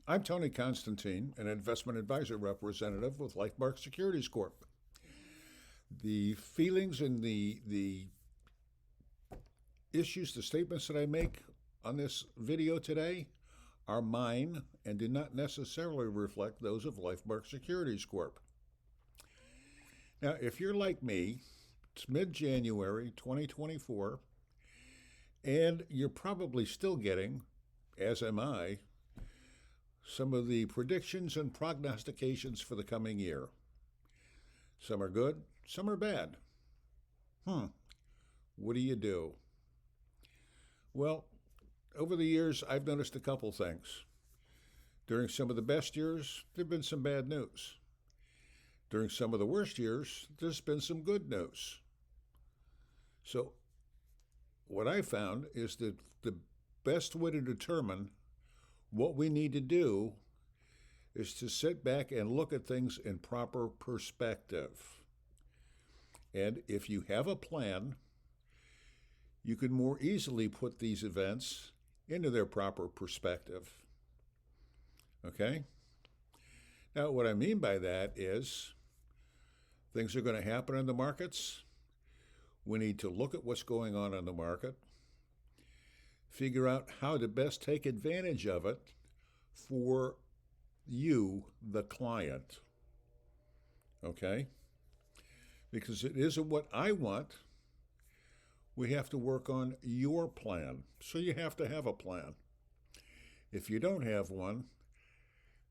I'm Tony Constantine, an investment advisor representative with Lifemark Securities Corp. The feelings and the issues, the statements that I make on this video today are mine and do not necessarily reflect those of Lifemark Securities Corp. Now, if you're like me, it's mid-January 2024, and you're probably still getting, as am I, some of the predictions and prognostications for the coming year. Some are good, some are bad. What do you do? Well, over the years, I've noticed a couple things. During some of the best years, there have been some bad news. During some of the worst years, there's been some good news. So what I found is that the best way to determine what we need to do is to sit back and look at things in proper perspective. And if you have a plan, you can more easily put these events into their proper perspective. Okay? Now, what I mean by that is things are going to happen in the markets. We need to look at what's going on in the market, figure out how to best take advantage of it for you, the client. Okay? Because it isn't what I want. We have to work on your plan. So you have to have a plan. If you don't have one,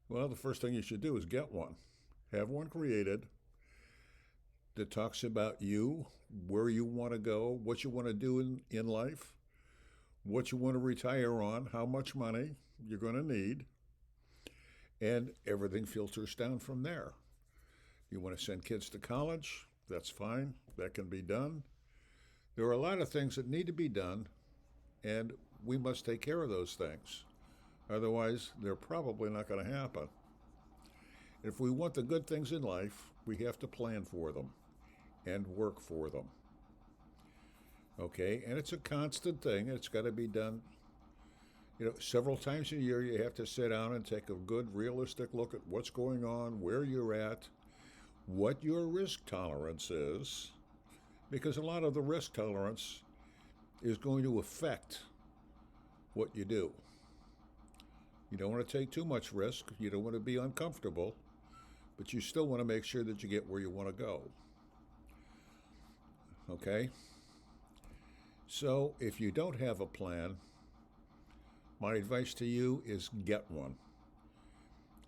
well, the first thing you should do is get one. Have one created that talks about you, where you want to go, what you want to do in life, what you want to retire on, how much money you're going to need, and everything filters down from there. You want to send kids to college? That's fine. That can be done. There are a lot of things that need to be done, and we must take care of those things. Otherwise, they're probably not going to happen. If we want the good things in life, we have to plan for them and work for them. Okay, and it's a constant thing. It's got to be done, several times a year. You have to sit down and take a good, realistic look at what's going on, where you're at, what your risk tolerance is, because a lot of the risk tolerance is going to affect what you do. You don't want to take too much risk. You don't want to be uncomfortable, but you still want to make sure that you get where you want to go. Okay? So if you don't have a plan, my advice to you is get one.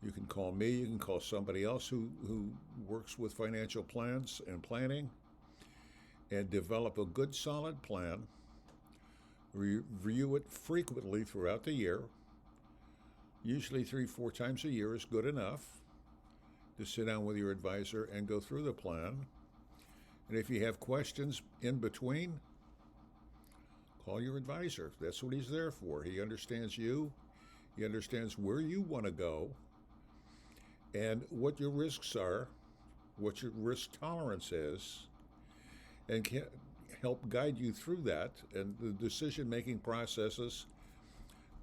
You can call me, you can call somebody else who works with financial plans and planning, and develop a good solid plan. Review it frequently throughout the year. Usually 3-4 times a year is good enough to sit down with your advisor and go through the plan. And if you have questions in between, call your advisor. That's what he's there for. He understands you. He understands where you want to go and what your risks are, what your risk tolerance is, and can help guide you through that and the decision-making processes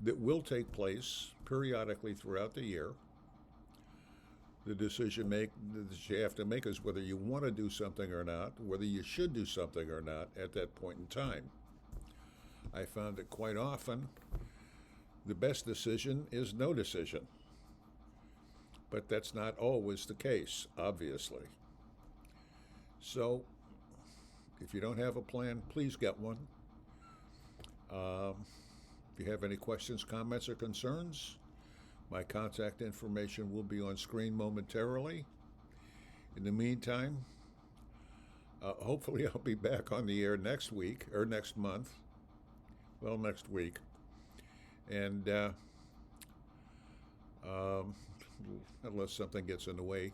that will take place periodically throughout the year. The decision that you have to make is whether you want to do something or not, whether you should do something or not at that point in time. I found that quite often the best decision is no decision. But that's not always the case, obviously. So if you don't have a plan, please get one. If you have any questions, comments, or concerns, my contact information will be on screen momentarily. In the meantime, hopefully I'll be back on the air next week, or next month. Well, next week. And unless something gets in the way,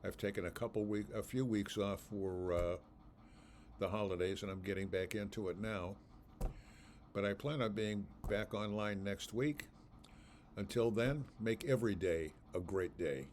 I've taken a few weeks off for the holidays, and I'm getting back into it now. But I plan on being back online next week. Until then, make every day a great day.